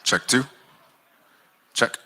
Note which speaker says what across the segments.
Speaker 1: Check two. Check.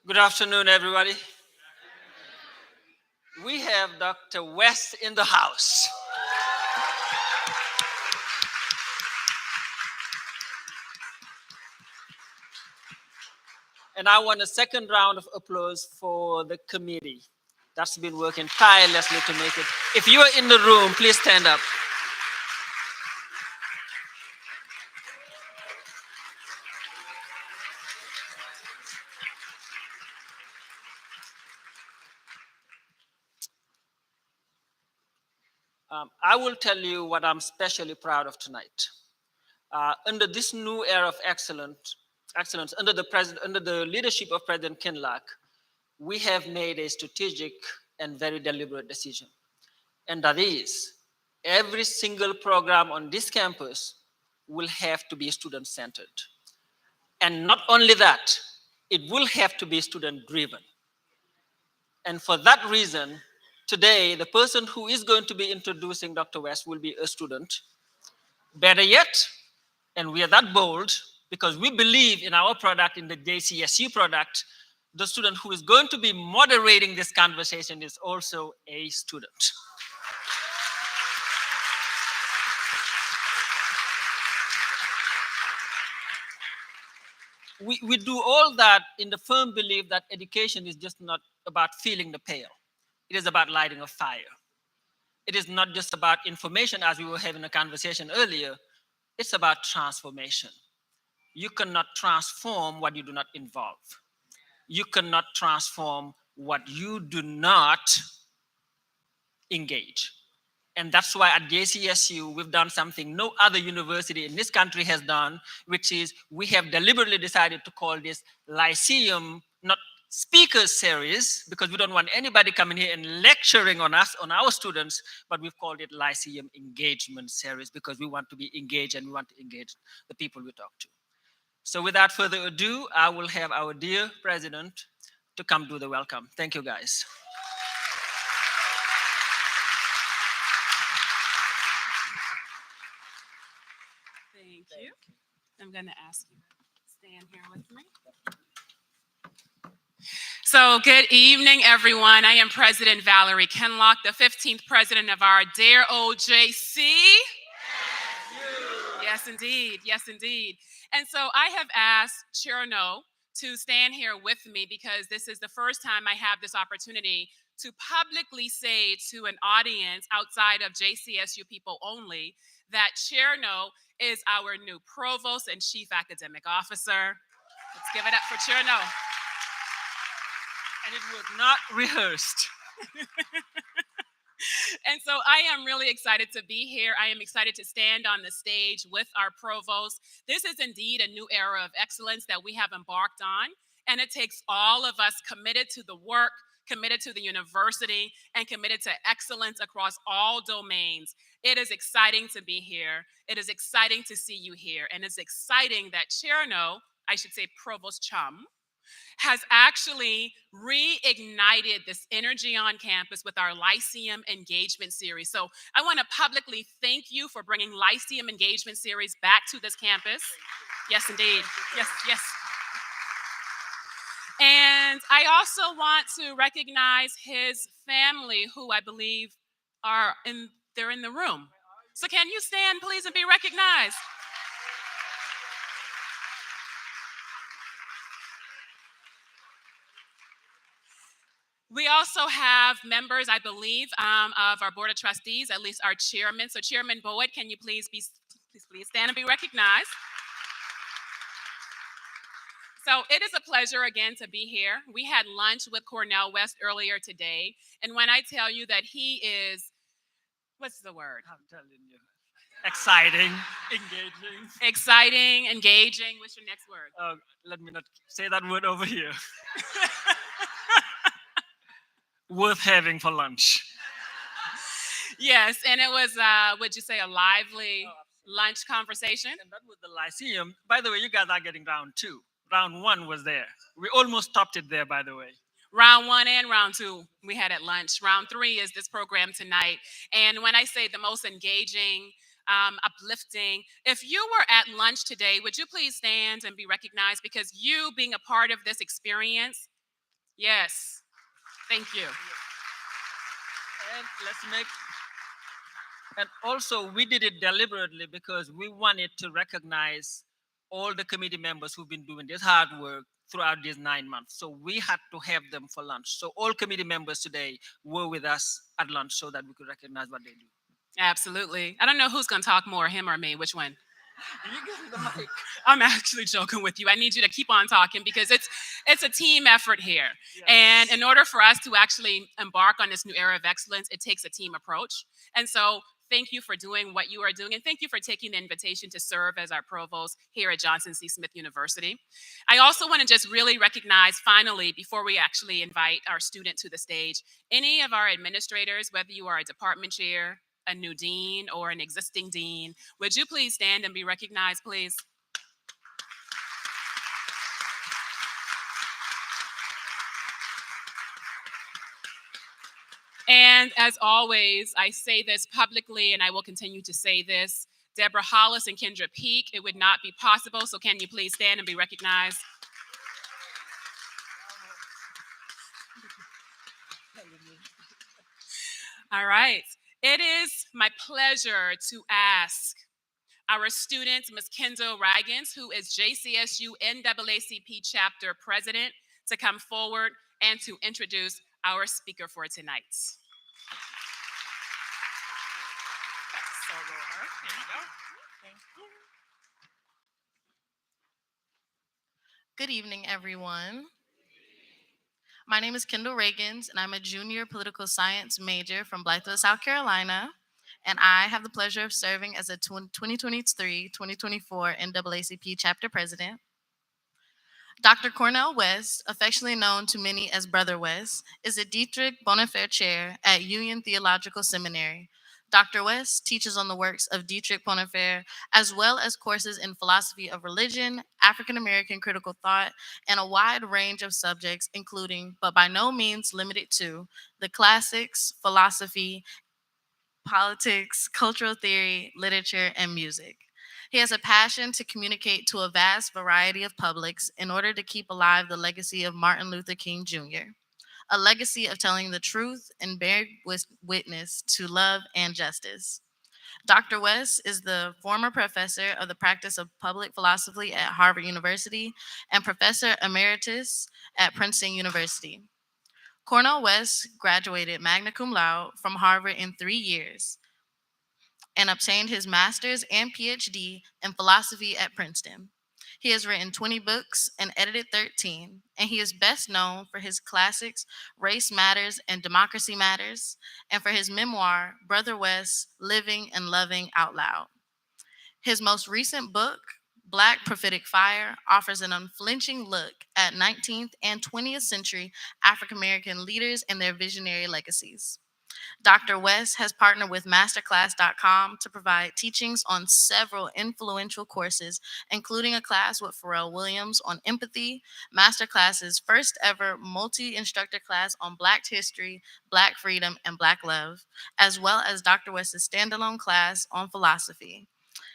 Speaker 2: Good afternoon, everybody. We have Dr. West in the house. And I want a second round of applause for the committee that's been working tirelessly to make it. If you are in the room, please stand up. I will tell you what I'm especially proud of tonight. Under this new era of excellence under the leadership of President Kinlock, we have made a strategic and very deliberate decision. And that is, every single program on this campus will have to be student-centered. And not only that, it will have to be student-driven. And for that reason, today, the person who is going to be introducing Dr. West will be a student. Better yet, and we are that bold because we believe in our product, in the JCSU product, the student who is going to be moderating this conversation is also a student. We do all that in the firm belief that education is just not about feeling the pail. It is about lighting a fire. It is not just about information, as we were having a conversation earlier. It's about transformation. You cannot transform what you do not involve. You cannot transform what you do not engage. And that's why at JCSU, we've done something no other university in this country has done, which is we have deliberately decided to call this Lyceum, not speakers series, because we don't want anybody coming here and lecturing on us, on our students, but we've called it Lyceum Engagement Series because we want to be engaged and we want to engage the people we talk to. So without further ado, I will have our dear president to come do the welcome. Thank you, guys.
Speaker 3: Thank you. I'm going to ask you to stand here with me. So, good evening, everyone. I am President Valerie Kenlock, the 15th president of our dear OJC. Yes, indeed. Yes, indeed. And so I have asked Cherno to stand here with me because this is the first time I have this opportunity to publicly say to an audience outside of JCSU people only that Cherno is our new provost and chief academic officer. Let's give it up for Cherno.
Speaker 2: And it was not rehearsed.
Speaker 3: And so I am really excited to be here. I am excited to stand on the stage with our provost. This is indeed a new era of excellence that we have embarked on. And it takes all of us committed to the work, committed to the university, and committed to excellence across all domains. It is exciting to be here. It is exciting to see you here. And it's exciting that Cherno, I should say Provost Chum, has actually reignited this energy on campus with our Lyceum Engagement Series. So I want to publicly thank you for bringing Lyceum Engagement Series back to this campus. Yes, indeed. Yes, yes. And I also want to recognize his family, who I believe they're in the room. So can you stand, please, and be recognized? We also have members, I believe, of our Board of Trustees, at least our chairman. So Chairman Boyd, can you please stand and be recognized? So it is a pleasure again to be here. We had lunch with Cornell West earlier today. And when I tell you that he is, what's the word?
Speaker 2: I'm telling you. Exciting, engaging.
Speaker 3: Exciting, engaging. What's your next word?
Speaker 2: Let me not say that word over here. Worth having for lunch.
Speaker 3: Yes, and it was, would you say, a lively lunch conversation?
Speaker 2: And that was the Lyceum. By the way, you guys are getting round 2. Round 1 was there. We almost stopped it there, by the way.
Speaker 3: Round 1 and round 2, we had at lunch. Round 3 is this program tonight. And when I say the most engaging, uplifting, if you were at lunch today, would you please stand and be recognized? Because you being a part of this experience Yes. Thank you.
Speaker 2: And and also we did it deliberately because we wanted to recognize all the committee members who've been doing this hard work throughout these 9 months. So we had to have them for lunch. So all committee members today were with us at lunch so that we could recognize what they do.
Speaker 3: Absolutely. I don't know who's going to talk more, him or me. Which one?
Speaker 2: You get the mic.
Speaker 3: I'm actually joking with you. I need you to keep on talking because it's a team effort here.
Speaker 2: Yes.
Speaker 3: And in order for us to actually embark on this new era of excellence, it takes a team approach. And so thank you for doing what you are doing. And thank you for taking the invitation to serve as our provost here at Johnson C. Smith University. I also want to just really recognize, finally, before we actually invite our student to the stage, any of our administrators, whether you are a department chair, a new dean, or an existing dean, would you please stand and be recognized, please? And as always, I say this publicly, and I will continue to say this. Deborah Hollis and Kendra Peak, it would not be possible, so can you please stand and be recognized? All right. It is my pleasure to ask our student, Ms. Kendall Ragans, who is JCSU NAACP chapter president, to come forward and to introduce our speaker for tonight.
Speaker 4: Good evening, everyone. My name is Kendall Reagans, and I'm a junior political science major from Blytheville, South Carolina. And I have the pleasure of serving as a 2023-2024 NAACP chapter president. Dr. Cornel West, affectionately known to many as Brother West, is a Dietrich Bonhoeffer Chair at Union Theological Seminary. Dr. West teaches on the works of Dietrich Bonhoeffer, as well as courses in philosophy of religion, African American critical thought, and a wide range of subjects, including, but by no means limited to, the classics, philosophy, politics, cultural theory, literature, and music. He has a passion to communicate to a vast variety of publics in order to keep alive the legacy of Martin Luther King Jr., a legacy of telling the truth and bearing witness to love and justice. Dr. West is the former professor of the practice of public philosophy at Harvard University and professor emeritus at Princeton University. Cornel West graduated magna cum laude from Harvard in 3 years and obtained his master's and PhD in philosophy at Princeton. He has written 20 books and edited 13, and he is best known for his classics, Race Matters and Democracy Matters, and for his memoir, Brother West, Living and Loving Out Loud. His most recent book, Black Prophetic Fire, offers an unflinching look at 19th and 20th century African American leaders and their visionary legacies. Dr. West has partnered with masterclass.com to provide teachings on several influential courses, including a class with Pharrell Williams on empathy, Masterclass's first ever multi-instructor class on Black history, Black freedom, and Black love, as well as Dr. West's standalone class on philosophy.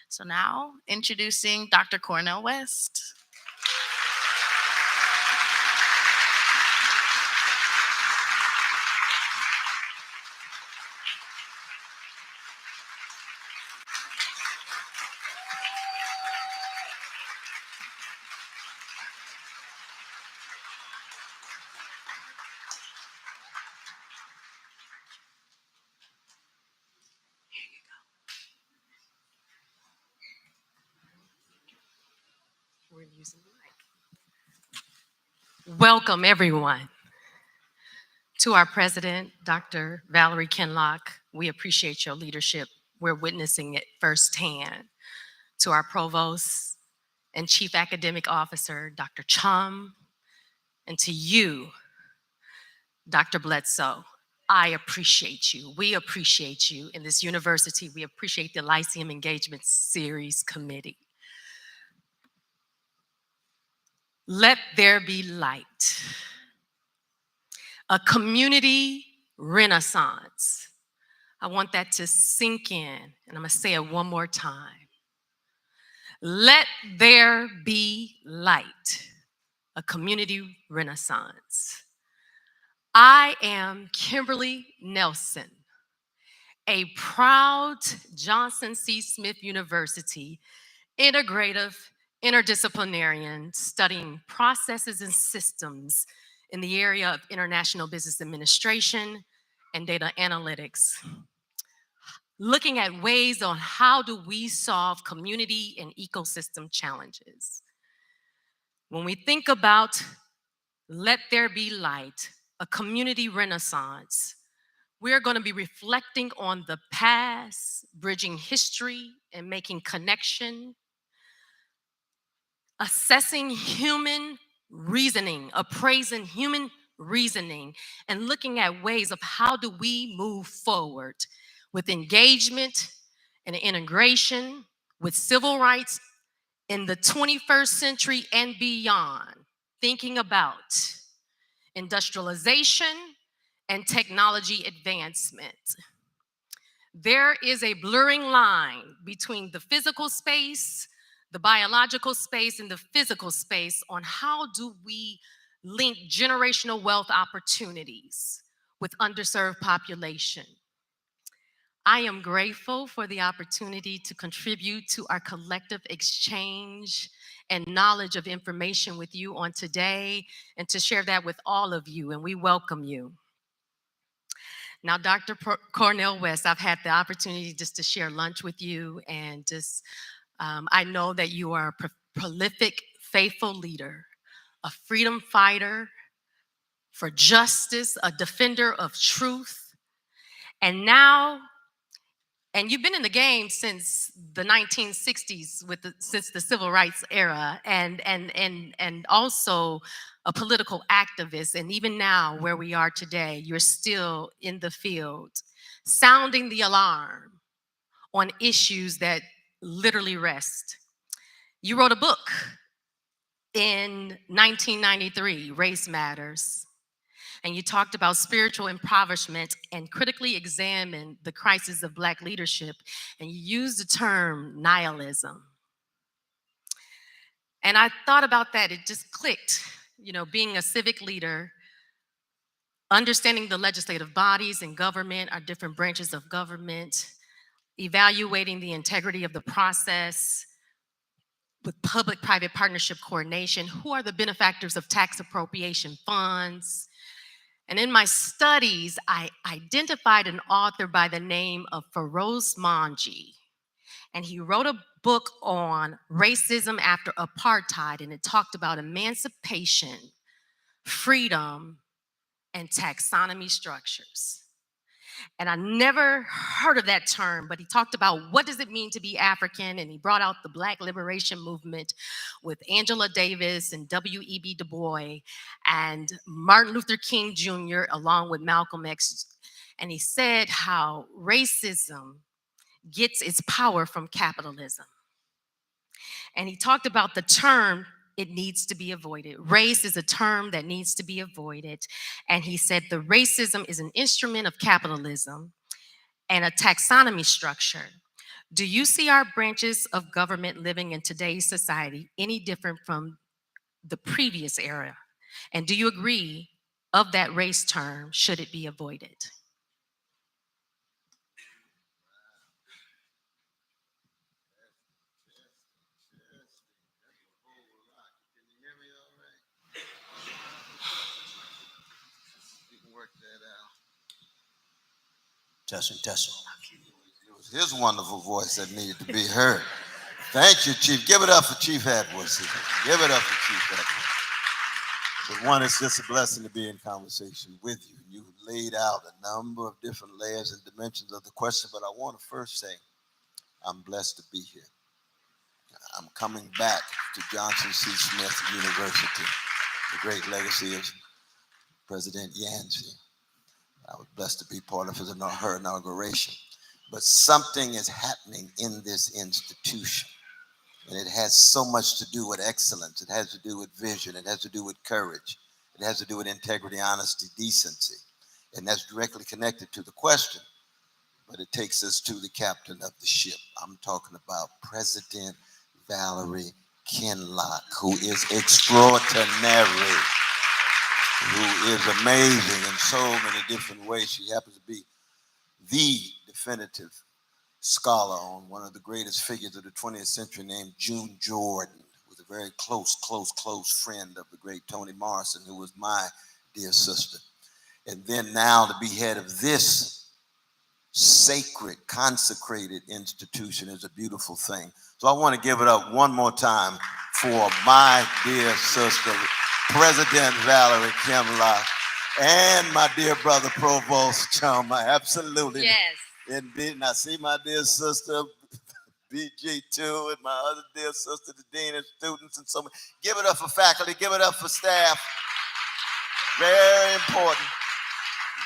Speaker 4: So now, introducing Dr. Cornel West.
Speaker 5: We're using the mic. Welcome, everyone. To our president, Dr. Valerie Kinlock, we appreciate your leadership. We're witnessing it firsthand. To our provost and chief academic officer, Dr. Chum, and to you, Dr. Bledsoe, I appreciate you. We appreciate you in this university. We appreciate the Lyceum Engagement Series Committee. Let there be light. A community renaissance. I want that to sink in, and I'm gonna say it one more time. Let there be light. A community renaissance. I am Kimberly Nelson, a proud Johnson C. Smith University integrative interdisciplinarian studying processes and systems in the area of international business administration and data analytics, looking at ways on how do we solve community and ecosystem challenges. When we think about Let There Be Light, a community renaissance, we're going to be reflecting on the past, bridging history, and making connection, assessing human reasoning, appraising human reasoning, and looking at ways of how do we move forward with engagement and integration with civil rights in the 21st century and beyond, thinking about industrialization and technology advancement. There is a blurring line between the physical space, the biological space, and the physical space on how do we link generational wealth opportunities with underserved population. I am grateful for the opportunity to contribute to our collective exchange and knowledge of information with you on today and to share that with all of you, and we welcome you. Now, Dr. Cornell West, I've had the opportunity just to share lunch with you, and I know that you are a prolific, faithful leader, a freedom fighter for justice, a defender of truth, and you've been in the game since the 1960s, since the civil rights era, and also a political activist. And even now, where we are today, you're still in the field, sounding the alarm on issues that literally rest. You wrote a book in 1993, Race Matters. And you talked about spiritual impoverishment and critically examined the crisis of Black leadership. And you used the term nihilism. And I thought about that, it just clicked, being a civic leader, understanding the legislative bodies and government, our different branches of government, evaluating the integrity of the process with public-private partnership coordination. Who are the benefactors of tax appropriation funds? And in my studies, I identified an author by the name of Feroz Manji. And he wrote a book on racism after apartheid, and it talked about emancipation, freedom, and taxonomy structures. And I never heard of that term, but he talked about what does it mean to be African, and he brought out the Black Liberation Movement with Angela Davis and W.E.B. Du Bois and Martin Luther King Jr. along with Malcolm X. And he said how racism gets its power from capitalism. And he talked about the term, it needs to be avoided. Race is a term that needs to be avoided. And he said the racism is an instrument of capitalism and a taxonomy structure. Do you see our branches of government living in today's society any different from the previous era? And do you agree of that race term, should it be avoided?
Speaker 6: Testing. It was his wonderful voice that needed to be heard. Thank you, Chief. Give it up for Chief Edwards. Give it up for Chief Edwards. But one, it's just a blessing to be in conversation with you. You laid out a number of different layers and dimensions of the question, but I want to first say I'm blessed to be here. I'm coming back to Johnson C. Smith University, the great legacy of President Yancey. I was blessed to be part of her inauguration. But something is happening in this institution. And it has so much to do with excellence. It has to do with vision. It has to do with courage. It has to do with integrity, honesty, decency. And that's directly connected to the question. But it takes us to the captain of the ship. I'm talking about President Valerie Kinloch, who is extraordinary. who is amazing in so many different ways. She happens to be the definitive scholar on one of the greatest figures of the 20th century named June Jordan, who was a very close friend of the great Toni Morrison, who was my dear sister. And then now to be head of this sacred, consecrated institution is a beautiful thing. So I want to give it up one more time for my dear sister, President Valerie Kimlock, and my dear brother, Provost Chuma. Absolutely.
Speaker 5: Yes.
Speaker 6: Indeed. And I see my dear sister, BG2, and my other dear sister, the Dean of Students, and so many. Give it up for faculty, give it up for staff. Very important.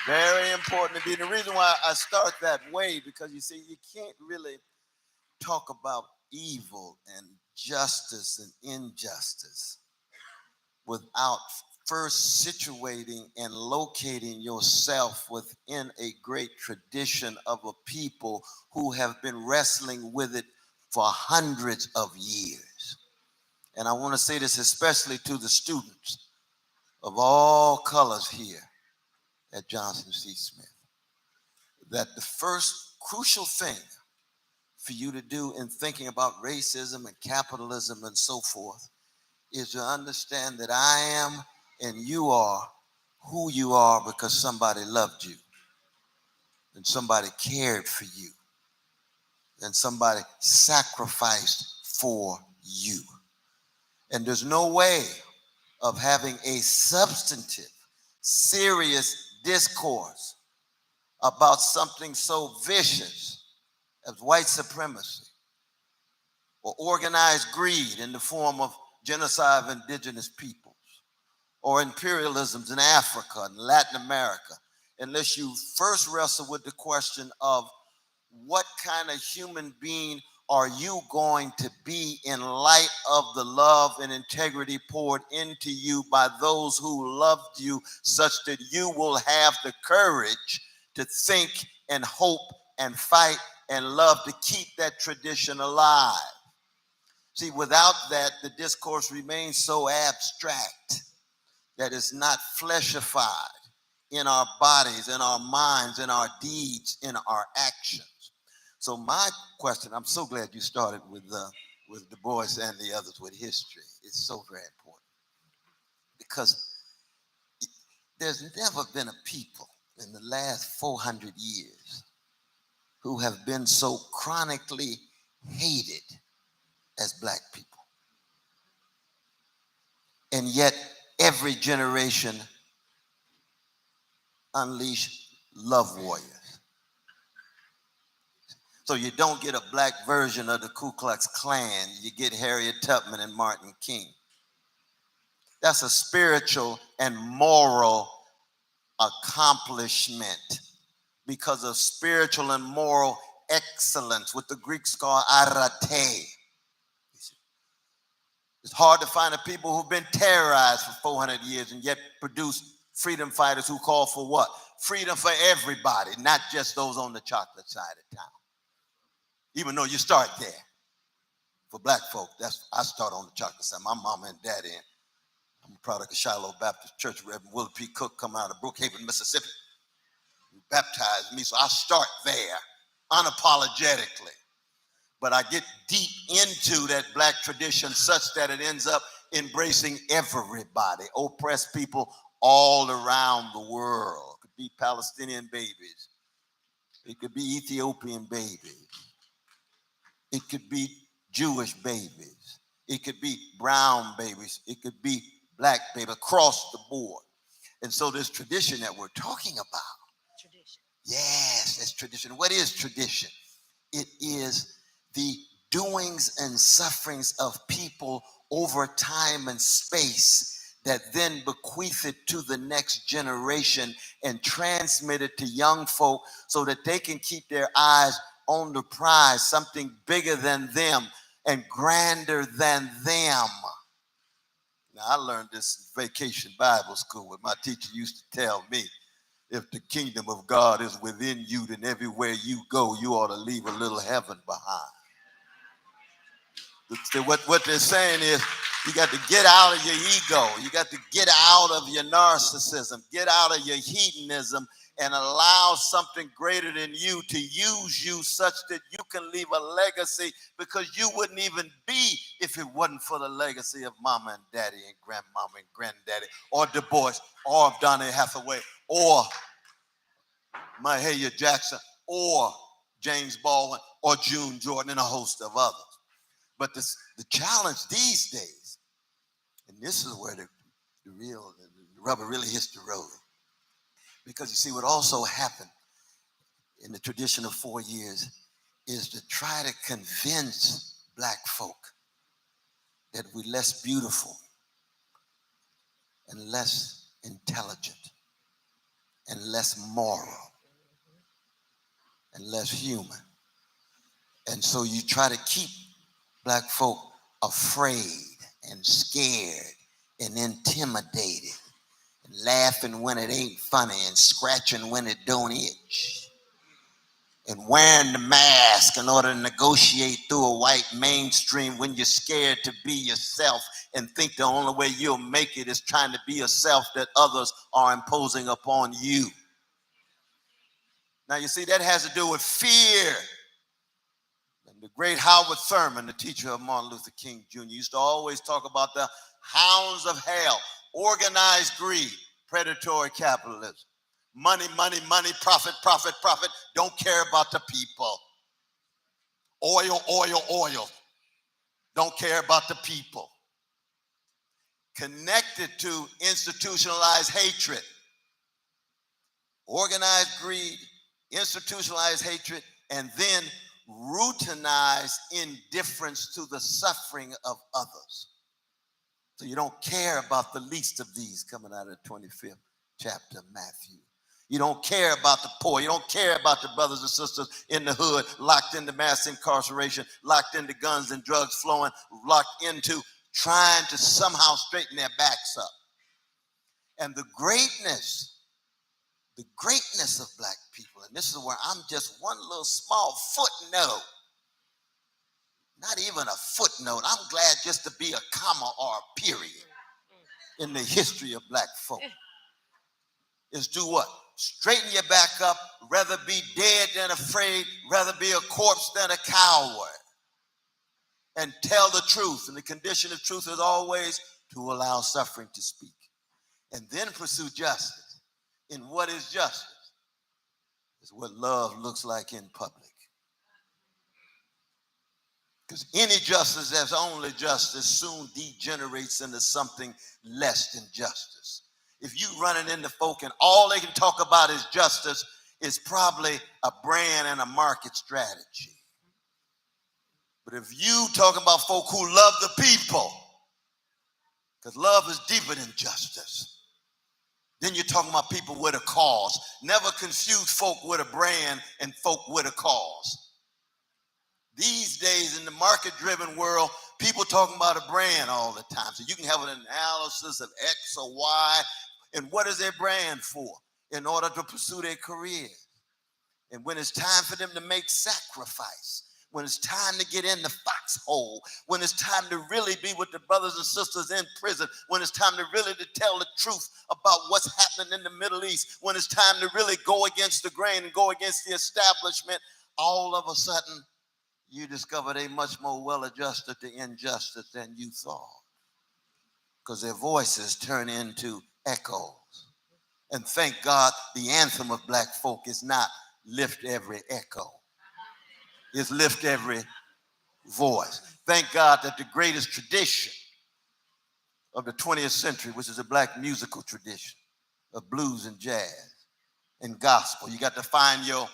Speaker 6: Very important indeed. The reason why I start that way, because you see, you can't really talk about evil and justice and injustice without first situating and locating yourself within a great tradition of a people who have been wrestling with it for hundreds of years. And I want to say this especially to the students of all colors here at Johnson C. Smith, that the first crucial thing for you to do in thinking about racism and capitalism and so forth is to understand that I am and you are who you are because somebody loved you and somebody cared for you and somebody sacrificed for you. And there's no way of having a substantive, serious discourse about something so vicious as white supremacy or organized greed in the form of genocide of indigenous peoples or imperialisms in Africa and Latin America, unless you first wrestle with the question of what kind of human being are you going to be in light of the love and integrity poured into you by those who loved you, such that you will have the courage to think and hope and fight and love to keep that tradition alive. See, without that, the discourse remains so abstract that it's not fleshified in our bodies, in our minds, in our deeds, in our actions. So my question, I'm so glad you started with Du Bois and the others with history. It's so very important because there's never been a people in the last 400 years who have been so chronically hated as black people. And yet every generation unleash love warriors. So you don't get a black version of the Ku Klux Klan, you get Harriet Tubman and Martin King. That's a spiritual and moral accomplishment because of spiritual and moral excellence, what the Greeks call arete. It's hard to find a people who've been terrorized for 400 years and yet produce freedom fighters who call for what? Freedom for everybody, not just those on the chocolate side of town. Even though you start there. For black folk, I start on the chocolate side. My mama and daddy, I'm a product of Shiloh Baptist Church. Reverend Willie P. Cook come out of Brookhaven, Mississippi. He baptized me, so I start there unapologetically. But I get deep into that black tradition such that it ends up embracing everybody, oppressed people all around the world. It could be Palestinian babies. It could be Ethiopian babies. It could be Jewish babies. It could be brown babies. It could be black babies across the board. And so this tradition that we're talking about. Tradition. Yes, it's tradition. What is tradition? It is the doings and sufferings of people over time and space that then bequeath it to the next generation and transmit it to young folk so that they can keep their eyes on the prize, something bigger than them and grander than them. Now, I learned this in Vacation Bible School where my teacher used to tell me, if the kingdom of God is within you, then everywhere you go, you ought to leave a little heaven behind. What they're saying is you got to get out of your ego. You got to get out of your narcissism, get out of your hedonism, and allow something greater than you to use you such that you can leave a legacy, because you wouldn't even be if it wasn't for the legacy of mama and daddy and grandmama and granddaddy, or Du Bois, or of Donny Hathaway, or Mahalia Jackson, or James Baldwin, or June Jordan, and a host of others. But the challenge these days, and this is where the rubber really hits the road, because you see what also happened in the tradition of 4 years is to try to convince black folk that we're less beautiful and less intelligent and less moral and less human. And so you try to keep black folk afraid and scared and intimidated, and laughing when it ain't funny and scratching when it don't itch, and wearing the mask in order to negotiate through a white mainstream when you're scared to be yourself and think the only way you'll make it is trying to be yourself that others are imposing upon you. Now you see, that has to do with fear. And the great Howard Thurman, the teacher of Martin Luther King Jr., used to always talk about the hounds of hell: organized greed, predatory capitalism, money, money, money, profit, profit, profit, don't care about the people. Oil, oil, oil, don't care about the people. Connected to institutionalized hatred, organized greed, institutionalized hatred, and then routinized indifference to the suffering of others. So you don't care about the least of these, coming out of the 25th chapter of Matthew. You don't care about the poor. You don't care about the brothers and sisters in the hood, locked into mass incarceration, locked into guns and drugs flowing, locked into trying to somehow straighten their backs up. And the greatness of black people, and this is where I'm just one little small footnote, not even a footnote, I'm glad just to be a comma or a period in the history of black folk, is do what? Straighten your back up, rather be dead than afraid, rather be a corpse than a coward, and tell the truth. And the condition of truth is always to allow suffering to speak, and then pursue justice. And what is justice? It's what love looks like in public. Because any justice that's only justice soon degenerates into something less than justice. If you running into folk and all they can talk about is justice, it's probably a brand and a market strategy. But if you talking about folk who love the people, because love is deeper than justice, then you're talking about people with a cause. Never confuse folk with a brand and folk with a cause. These days in the market-driven world, people talking about a brand all the time. So you can have an analysis of X or Y, and what is their brand for? In order to pursue their career. And when it's time for them to make sacrifice, when it's time to get in the foxhole, when it's time to really be with the brothers and sisters in prison, when it's time to really to tell the truth about what's happening in the Middle East, when it's time to really go against the grain and go against the establishment, all of a sudden, you discover they much more well-adjusted to injustice than you thought, because their voices turn into echoes. And thank God the anthem of black folk is not lift every echo. It's lift every voice. Thank God that the greatest tradition of the 20th century, which is a black musical tradition of blues and jazz and gospel, you got to find your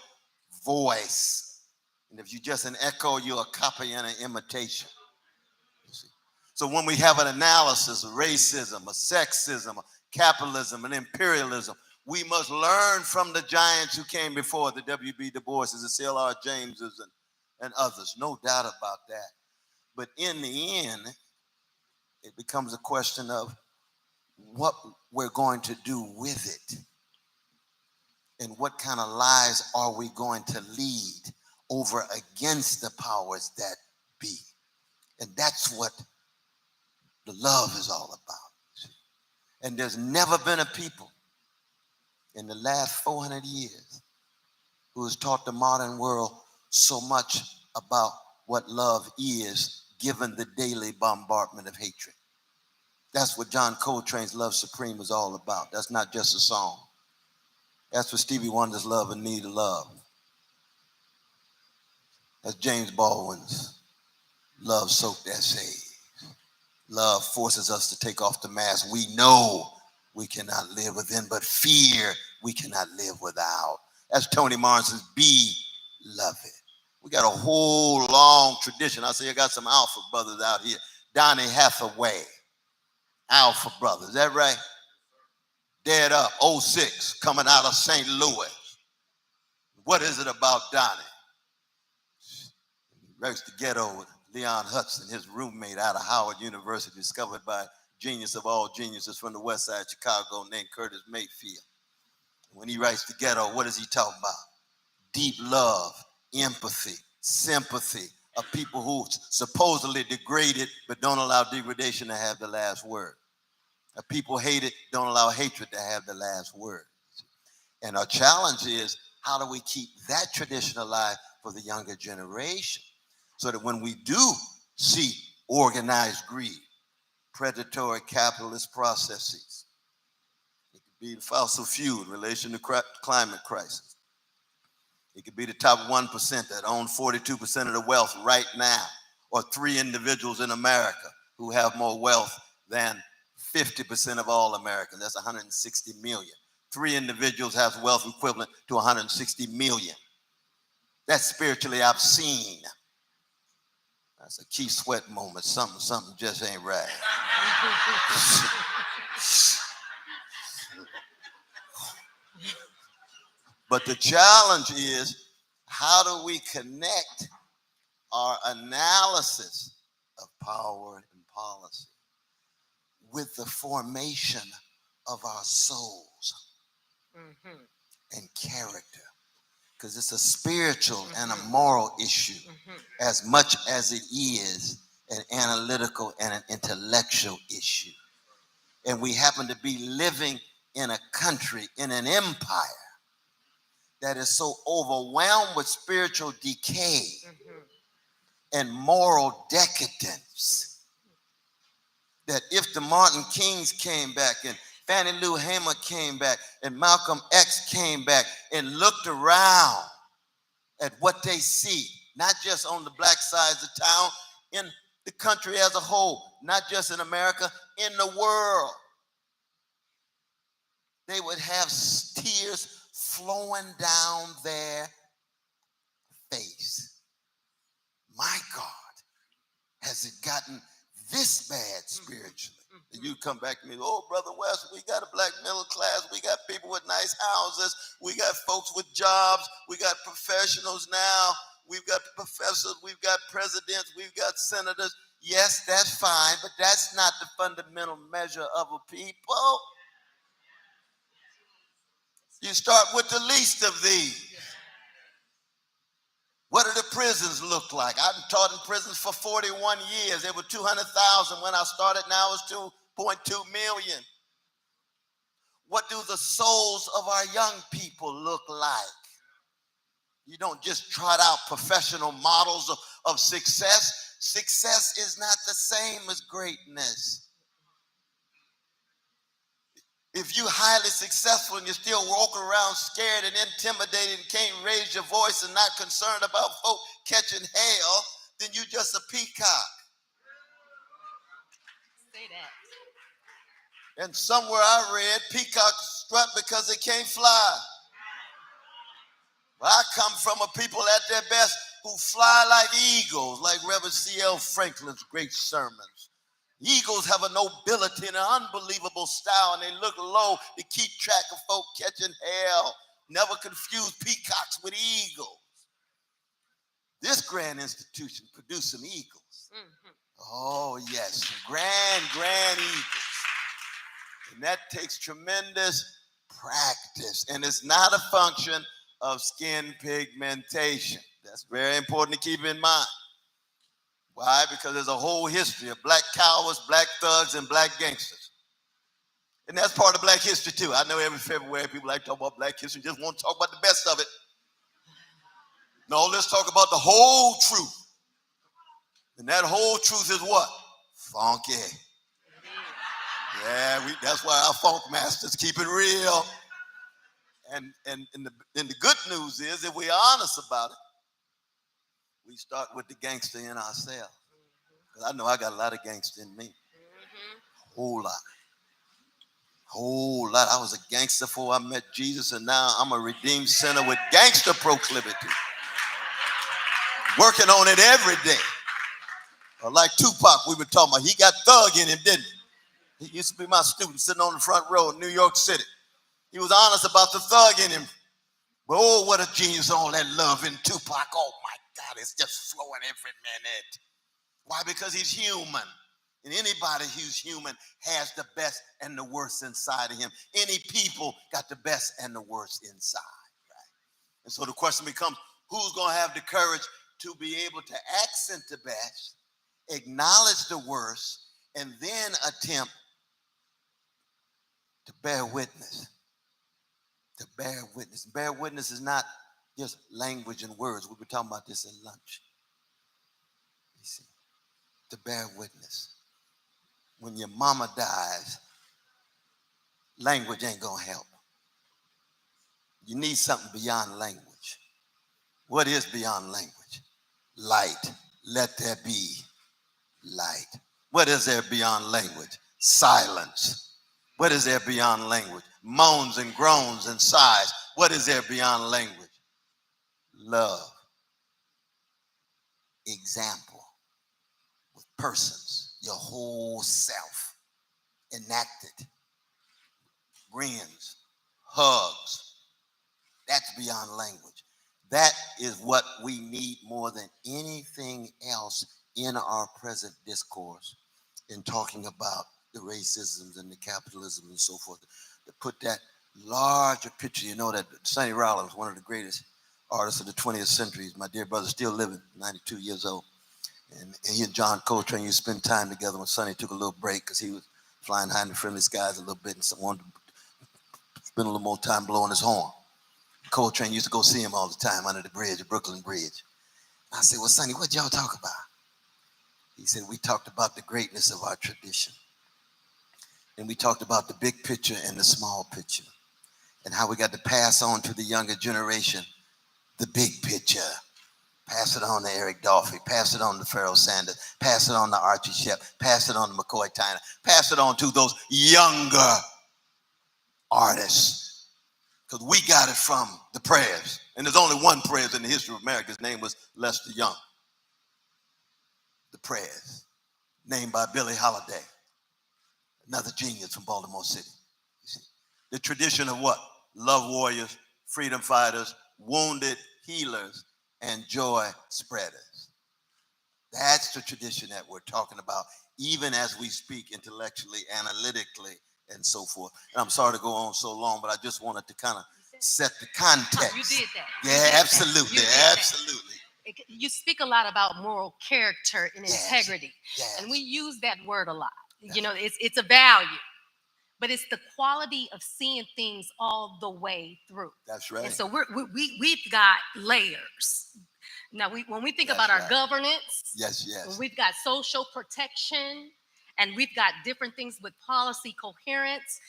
Speaker 6: voice. And if you're just an echo, you're a copy and an imitation. So when we have an analysis of racism, of sexism, of capitalism, and imperialism, we must learn from the giants who came before, the W.B. Du Boises, the C.L.R. Jameses, and others. No doubt about that. But in the end, it becomes a question of what we're going to do with it. And what kind of lives are we going to lead over against the powers that be? And that's what the love is all about. And there's never been a people in the last 400 years who has taught the modern world so much about what love is, given the daily bombardment of hatred. That's what John Coltrane's Love Supreme is all about. That's not just a song. That's what Stevie Wonder's Love and Need of Love. That's James Baldwin's Love Soaked Essay. Love forces us to take off the mask. We know we cannot live within, but fear we cannot live without. That's Toni Morrison's Beloved. We got a whole long tradition. I say I got some Alpha brothers out here. Donny Hathaway, Alpha brothers, is that right? Dead Up, 06, coming out of St. Louis. What is it about Donny? He writes the ghetto with Leon Hudson, his roommate out of Howard University, discovered by genius of all geniuses from the west side of Chicago named Curtis Mayfield. When he writes the ghetto, what is he talking about? Deep love, empathy, sympathy of people who supposedly degraded but don't allow degradation to have the last word. Of people hated, don't allow hatred to have the last word. And our challenge is, how do we keep that tradition alive for the younger generation? So that when we do see organized greed, predatory capitalist processes, it could be fossil fuel in relation to climate crisis. It could be the top 1% that own 42% of the wealth right now, or 3 individuals in America who have more wealth than 50% of all Americans. That's 160 million. 3 individuals have wealth equivalent to 160 million. That's spiritually obscene. That's a Keith Sweat moment. Something just ain't right. But the challenge is, how do we connect our analysis of power and policy with the formation of our souls and character? Because it's a spiritual and a moral issue as much as it is an analytical and an intellectual issue. And we happen to be living in a country, in an empire that is so overwhelmed with spiritual decay and moral decadence that if the Martin Kings came back and Fannie Lou Hamer came back and Malcolm X came back and looked around at what they see, not just on the black sides of town, in the country as a whole, not just in America, in the world, they would have tears flowing down their face. My God, has it gotten this bad spiritually? And you come back to me, oh, Brother West, we got a black middle class, we got people with nice houses, we got folks with jobs, we got professionals now, we've got professors, we've got presidents, we've got senators. Yes, that's fine, but that's not the fundamental measure of a people. You start with the least of these. What do the prisons look like? I've taught in prisons for 41 years. There were 200,000 when I started. Now it's 2.2 million. What do the souls of our young people look like? You don't just trot out professional models of success. Success is not the same as greatness. If you're highly successful and you still walk around scared and intimidated and can't raise your voice and not concerned about folk catching hell, then you're just a peacock.
Speaker 5: Say that.
Speaker 6: And somewhere I read, peacocks strut because they can't fly. Well, I come from a people at their best who fly like eagles, like Reverend C.L. Franklin's great sermons. Eagles have a nobility and an unbelievable style, and they look low to keep track of folk catching hell. Never confuse peacocks with eagles. This grand institution produced some eagles. Oh, yes, grand eagles. And that takes tremendous practice, and it's not a function of skin pigmentation. That's very important to keep in mind. Why? Because there's a whole history of black cowards, black thugs, and black gangsters. And that's part of black history too. I know every February people like to talk about black history, just want to talk about the best of it. No, let's talk about the whole truth. And that whole truth is what? Funky. Yeah, that's why our funk masters keep it real. And the good news is, if we're honest about it, we start with the gangster in ourselves. Because I know I got a lot of gangster in me. Whole lot. Whole lot. I was a gangster before I met Jesus, and now I'm a redeemed sinner with gangster proclivity. Working on it every day. Or like Tupac we were talking about, he got thug in him, didn't he? He used to be my student sitting on the front row in New York City. He was honest about the thug in him. But oh, what a genius, all that love in Tupac. Oh my God, it's just flowing every minute. Why? Because he's human. And anybody who's human has the best and the worst inside of him. Any people got the best and the worst inside. Right? And so the question becomes, who's going to have the courage to be able to accent the best, acknowledge the worst, and then attempt to bear witness? To bear witness. Bear witness is not just language and words. We were talking about this at lunch. You see, to bear witness. When your mama dies, language ain't gonna help. You need something beyond language. What is beyond language? Light. Let there be light. What is there beyond language? Silence. What is there beyond language? Moans and groans and sighs. What is there beyond language? Love. Example. With persons. Your whole self. Enacted. Grins. Hugs. That's beyond language. That is what we need more than anything else in our present discourse in talking about the racisms and the capitalism and so forth. To put that larger picture, you know that Sonny Rollins, one of the greatest artists of the 20th century, my dear brother, still living, 92 years old. And he and John Coltrane used to spend time together when Sonny took a little break because he was flying high in the friendly skies a little bit and wanted to spend a little more time blowing his horn. Coltrane used to go see him all the time under the bridge, the Brooklyn Bridge. I said, well, Sonny, what y'all talk about? He said, we talked about the greatness of our tradition. And we talked about the big picture and the small picture. And how we got to pass on to the younger generation the big picture. Pass it on to Eric Dolphy. Pass it on to Pharoah Sanders. Pass it on to Archie Shepp. Pass it on to McCoy Tyner. Pass it on to those younger artists. Because we got it from the prayers. And there's only one prayers in the history of America. His name was Lester Young. The prayers. Named by Billie Holiday. Another genius from Baltimore City. You see, the tradition of what? Love warriors, freedom fighters, wounded healers, and joy spreaders. That's the tradition that we're talking about, even as we speak intellectually, analytically, and so forth. And I'm sorry to go on so long, but I just wanted to kind of set the context.
Speaker 7: You did that.
Speaker 6: Yeah, absolutely, absolutely.
Speaker 7: You speak a lot about moral character and
Speaker 6: Yes,
Speaker 7: integrity,
Speaker 6: yes.
Speaker 7: and we use that word a lot.
Speaker 6: Yes.
Speaker 7: You know, it's a value, but it's the quality of seeing things all the way through.
Speaker 6: That's right.
Speaker 7: And so we've got layers. Now, when we think
Speaker 6: That's
Speaker 7: about our
Speaker 6: right.
Speaker 7: governance,
Speaker 6: Yes, yes.
Speaker 7: we've got social protection, and we've got different things with policy coherence.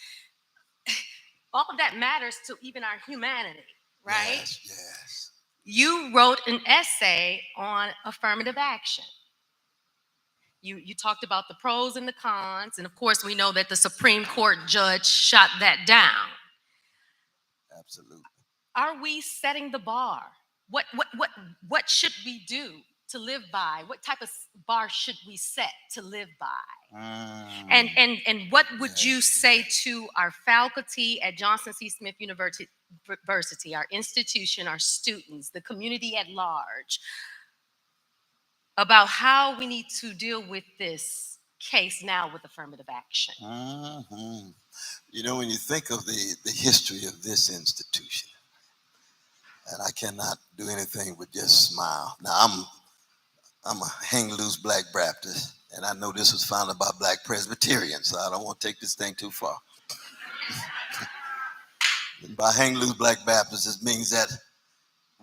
Speaker 7: All of that matters to even our humanity, right?
Speaker 6: Yes, yes.
Speaker 7: You wrote an essay on affirmative action. You talked about the pros and the cons, and of course, we know that the Supreme Court judge shot that down.
Speaker 6: Absolutely.
Speaker 7: Are we setting the bar? What should we do to live by? What type of bar should we set to live by? And what would you say to our faculty at Johnson C. Smith University, our institution, our students, the community at large, about how we need to deal with this case now with affirmative action?
Speaker 6: Mm-hmm. You know, when you think of the history of this institution, and I cannot do anything but just smile. Now, I'm a hang loose black Baptist, and I know this was founded by black Presbyterians, so I don't want to take this thing too far. By hang loose black Baptist, it means that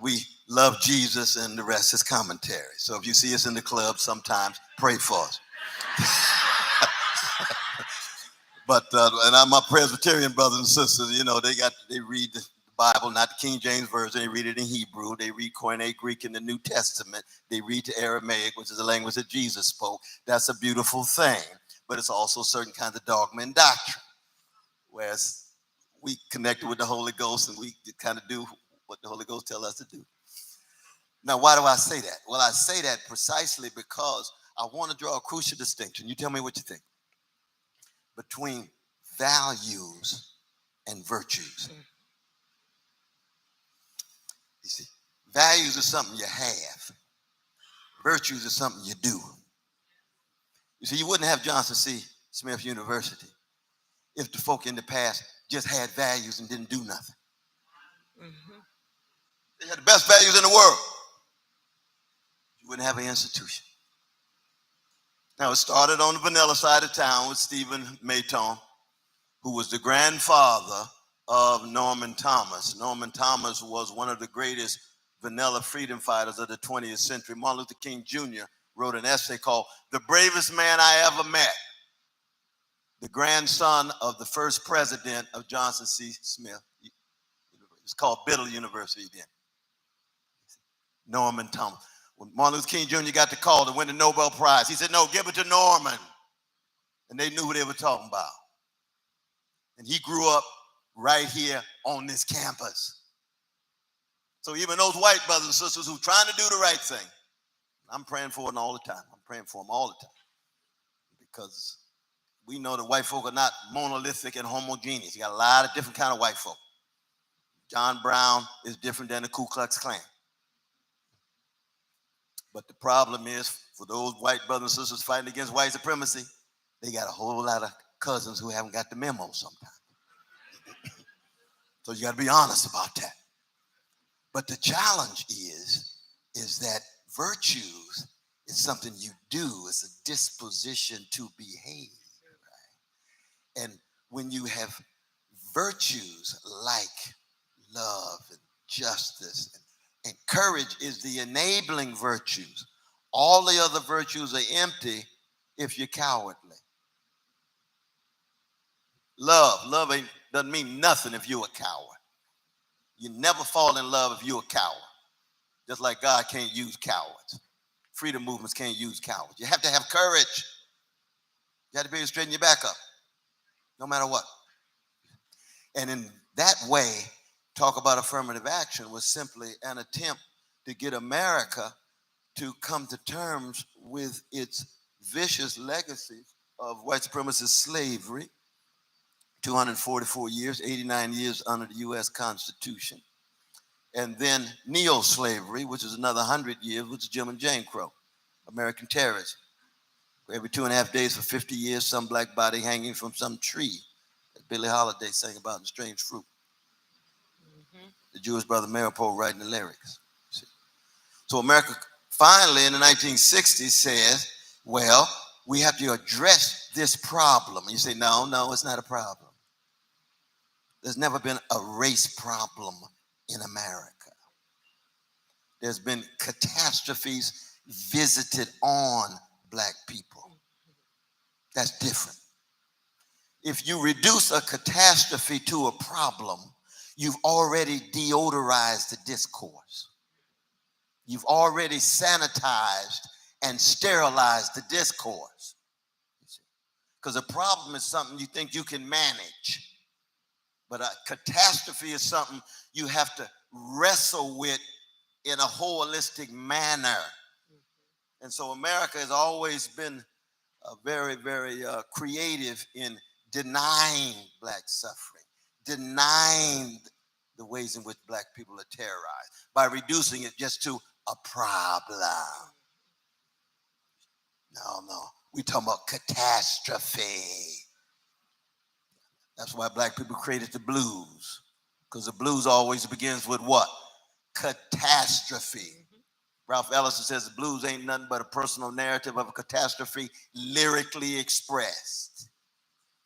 Speaker 6: we love Jesus and the rest is commentary. So if you see us in the club sometimes, pray for us. But and my Presbyterian brothers and sisters, you know, they read the Bible, not the King James Version. They read it in Hebrew. They read Koine Greek in the New Testament. They read the Aramaic, which is the language that Jesus spoke. That's a beautiful thing. But it's also certain kinds of dogma and doctrine. Whereas we connected with the Holy Ghost and we kind of do what the Holy Ghost tells us to do. Now, why do I say that? Well, I say that precisely because I want to draw a crucial distinction. You tell me what you think. Between values and virtues. You see, values is something you have. Virtues is something you do. You see, you wouldn't have Johnson C. Smith University if the folk in the past just had values and didn't do nothing. Mm-hmm. They had the best values in the world. You wouldn't have an institution. Now, it started on the vanilla side of town with Stephen Mayton, who was the grandfather of Norman Thomas. Norman Thomas was one of the greatest vanilla freedom fighters of the 20th century. Martin Luther King Jr. wrote an essay called "The Bravest Man I Ever Met," the grandson of the first president of Johnson C. Smith. It's called Biddle University then. Norman Thomas. When Martin Luther King Jr. got the call to win the Nobel Prize, he said, "No, give it to Norman." And they knew who they were talking about. And he grew up right here on this campus. So even those white brothers and sisters who are trying to do the right thing, I'm praying for them all the time. I'm praying for them all the time. Because we know that white folk are not monolithic and homogeneous. You got a lot of different kind of white folk. John Brown is different than the Ku Klux Klan. But the problem is, for those white brothers and sisters fighting against white supremacy, they got a whole lot of cousins who haven't got the memo sometimes. So you got to be honest about that. But the challenge is that virtues is something you do. It's a disposition to behave. Right? And when you have virtues like love and justice and courage is the enabling virtues. All the other virtues are empty if you're cowardly. Love doesn't mean nothing if you're a coward. You never fall in love if you're a coward. Just like God can't use cowards. Freedom movements can't use cowards. You have to have courage. You have to be able to straighten your back up, no matter what. And in that way, talk about affirmative action was simply an attempt to get America to come to terms with its vicious legacy of white supremacist slavery, 244 years, 89 years under the U.S. Constitution. And then neo-slavery, which is another 100 years, which is Jim and Jane Crow, American terrorism. Every 2.5 days for 50 years, some black body hanging from some tree, as Billie Holiday sang about in Strange Fruit. Mm-hmm. The Jewish brother Maripold writing the lyrics. See? So America finally in the 1960s says, well, we have to address this problem. And you say, no, it's not a problem. There's never been a race problem in America. There's been catastrophes visited on black people. That's different. If you reduce a catastrophe to a problem, you've already deodorized the discourse. You've already sanitized and sterilized the discourse. Because a problem is something you think you can manage. But a catastrophe is something you have to wrestle with in a holistic manner. And so America has always been very, very creative in denying black suffering, denying the ways in which black people are terrorized by reducing it just to a problem. No, we talking about catastrophe. That's why black people created the blues, because the blues always begins with what? Catastrophe. Ralph Ellison says the blues ain't nothing but a personal narrative of a catastrophe lyrically expressed.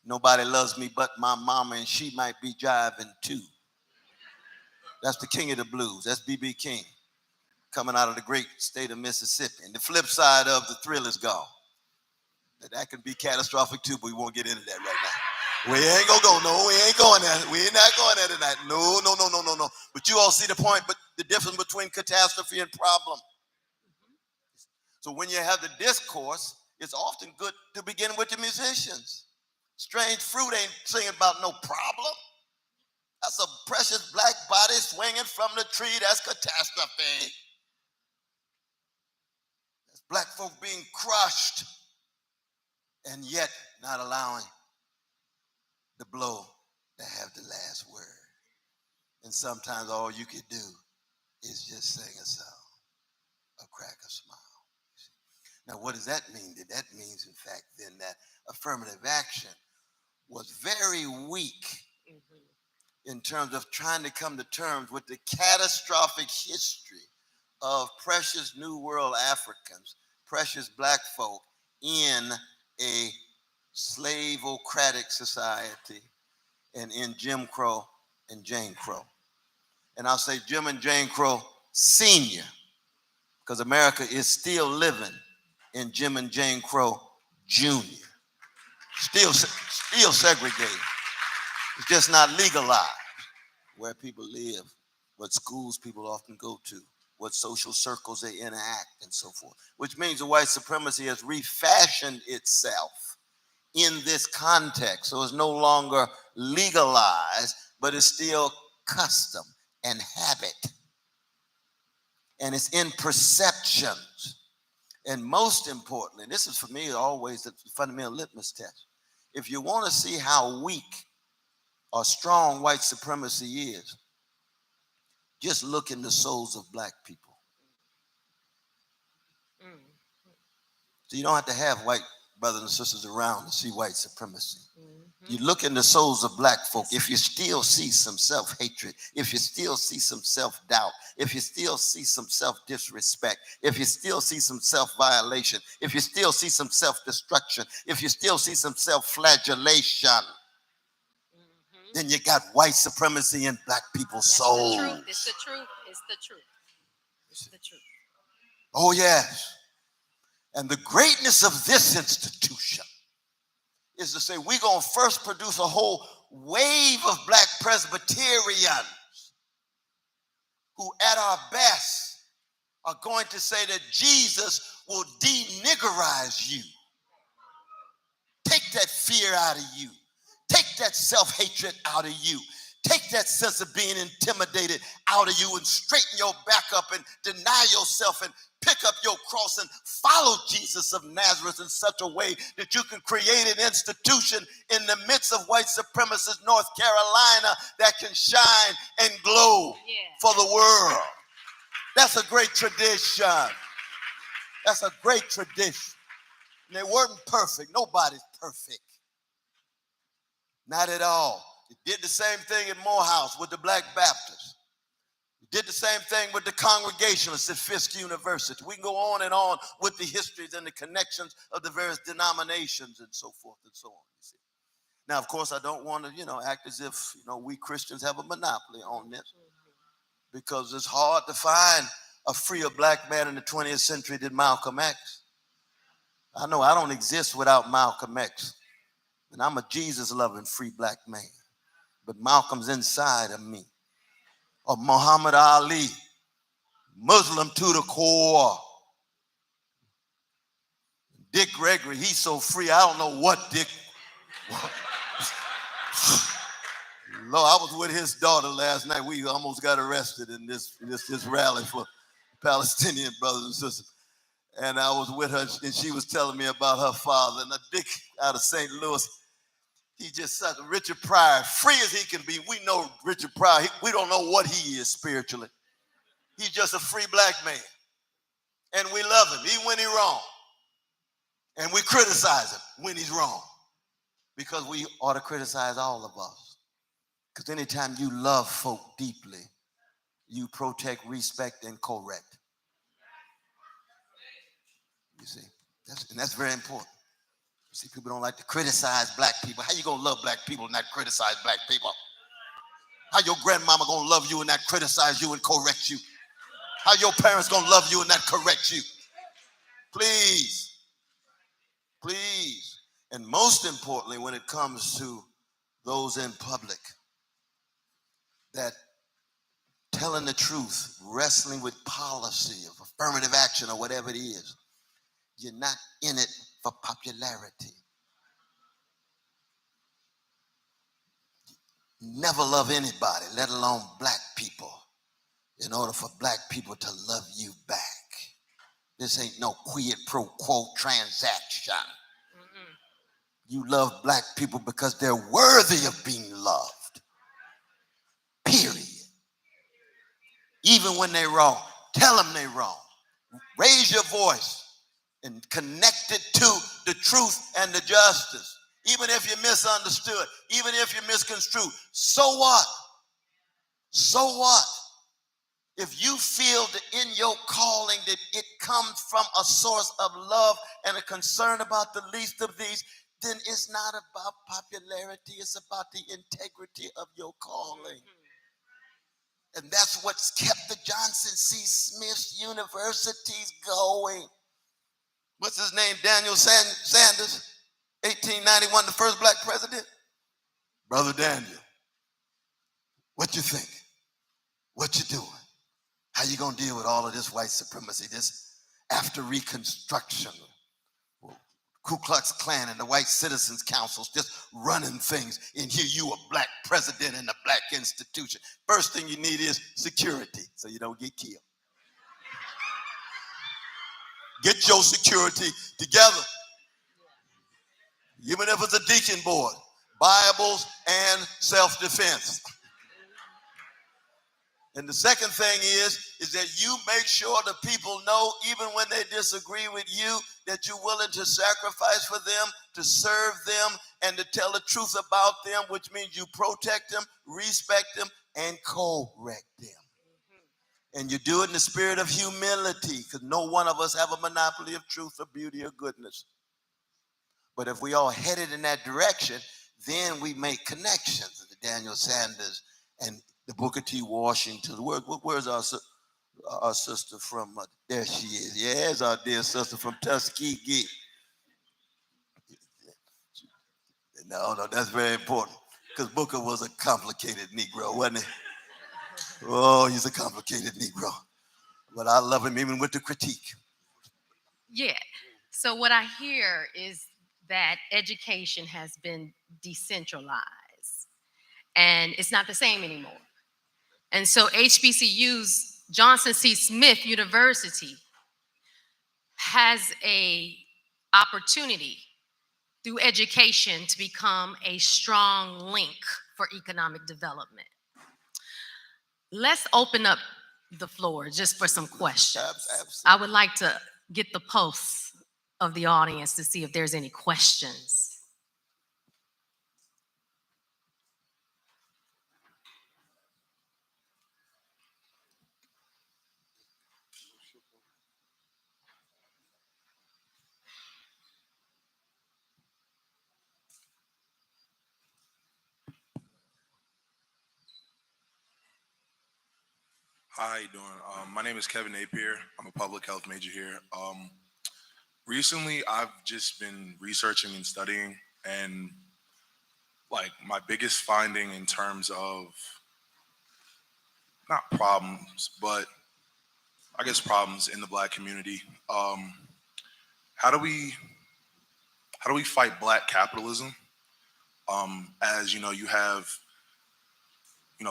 Speaker 6: Nobody loves me but my mama, and she might be jiving too. That's the king of the blues. That's B.B. King, coming out of the great state of Mississippi. And the flip side of the thrill is gone. That can be catastrophic too, but we won't get into that right now. We ain't gonna go, no, we ain't going there. We ain't not going there tonight. No. But you all see the point, but the difference between catastrophe and problem. So when you have the discourse, it's often good to begin with the musicians. Strange Fruit ain't singing about no problem. That's a precious black body swinging from the tree. That's catastrophe. That's black folk being crushed and yet not allowing the blow to have the last word. And sometimes all you could do is just sing a song or crack a smile. Now, what does that mean? That means, in fact, then that affirmative action was very weak in terms of trying to come to terms with the catastrophic history of precious New World Africans, precious black folk in a slaveocratic society and in Jim Crow and Jane Crow. And I'll say Jim and Jane Crow Senior, because America is still living in Jim and Jane Crow Junior. Still segregated. It's just not legalized where people live, what schools people often go to, what social circles they interact, and so forth. Which means the white supremacy has refashioned itself in this context. So it's no longer legalized, but it's still custom and habit. And it's in perceptions. And most importantly, and this is for me always the fundamental litmus test. If you want to see how weak or strong white supremacy is, just look in the souls of black people. So you don't have to have white brothers and sisters around to see white supremacy. You look in the souls of black folk, if you still see some self-hatred, if you still see some self-doubt, if you still see some self-disrespect, if you still see some self-violation, if you still see some self-destruction, if you still see some self-flagellation, then you got white supremacy in black people's souls.
Speaker 7: It's the truth. It's the truth. It's the truth.
Speaker 6: Oh, yes. And the greatness of this institution is to say we're going to first produce a whole wave of black Presbyterians who at our best are going to say that Jesus will de-niggerize you. Take that fear out of you. Take that self-hatred out of you. Take that sense of being intimidated out of you and straighten your back up and deny yourself and pick up your cross and follow Jesus of Nazareth in such a way that you can create an institution in the midst of white supremacist North Carolina that can shine and glow for the world. That's a great tradition. That's a great tradition. And they weren't perfect. Nobody's perfect. Not at all. It did the same thing at Morehouse with the Black Baptists. It did the same thing with the Congregationalists at Fisk University. We can go on and on with the histories and the connections of the various denominations and so forth and so on. You see. Now, of course, I don't want to, act as if, we Christians have a monopoly on this, because it's hard to find a freer black man in the 20th century than Malcolm X. I know I don't exist without Malcolm X. And I'm a Jesus-loving free black man. But Malcolm's inside of me. Or Muhammad Ali, Muslim to the core. Dick Gregory, he's so free, I don't know what Dick. Lord, I was with his daughter last night. We almost got arrested in this rally for Palestinian brothers and sisters. And I was with her, and she was telling me about her father. And Dick out of St. Louis, he just such Richard Pryor, free as he can be. We know Richard Pryor. We don't know what he is spiritually. He's just a free black man. And we love him, even when he's wrong. And we criticize him when he's wrong. Because we ought to criticize all of us. Because anytime you love folk deeply, you protect, respect, and correct. You see, that's very important. You see, people don't like to criticize black people. How you gonna love black people and not criticize black people? How your grandmama gonna love you and not criticize you and correct you? How your parents gonna love you and not correct you? Please, please. And most importantly, when it comes to those in public, that telling the truth, wrestling with policy of affirmative action or whatever it is, you're not in it for popularity. Never love anybody, let alone black people, in order for black people to love you back. This ain't no quid pro quo transaction. You love black people because they're worthy of being loved. Period. Even when they're wrong, tell them they're wrong. Raise your voice and connect it to the truth and the justice. Even if you're misunderstood, even if you're misconstrued. So what? So what? If you feel that in your calling that it comes from a source of love and a concern about the least of these, then it's not about popularity, it's about the integrity of your calling. And that's what's kept the Johnson C. Smith universities going. What's his name? Daniel Sanders, 1891, the first black president. Brother Daniel, what you think? What you doing? How you gonna deal with all of this white supremacy, this after Reconstruction, Ku Klux Klan and the White Citizens Councils just running things, and here you a black president in a black institution. First thing you need is security so you don't get killed. Get your security together. Even if it's a deacon board, Bibles and self-defense. And the second thing is that you make sure the people know, even when they disagree with you, that you're willing to sacrifice for them, to serve them, and to tell the truth about them, which means you protect them, respect them, and correct them. And you do it in the spirit of humility, because no one of us have a monopoly of truth or beauty or goodness. But if we all headed in that direction, then we make connections. The Daniel Sanders and the Booker T. Washington. Where's our sister from? There she is. Yeah, there's our dear sister from Tuskegee. No, that's very important. Because Booker was a complicated Negro, wasn't he? Oh, he's a complicated Negro. But I love him even with the critique.
Speaker 5: Yeah. So what I hear is that education has been decentralized and it's not the same anymore. And so HBCU's Johnson C. Smith University has a opportunity through education to become a strong link for economic development. Let's open up the floor just for some questions.
Speaker 6: Absolutely.
Speaker 5: I would like to get the pulse of the audience to see if there's any questions.
Speaker 1: Hi, how you doing? My name is Kevin Napier. I'm a public health major here. Recently, I've just been researching and studying, and like my biggest finding in terms of not problems, but I guess problems in the Black community. How do we fight Black capitalism? As you know, you have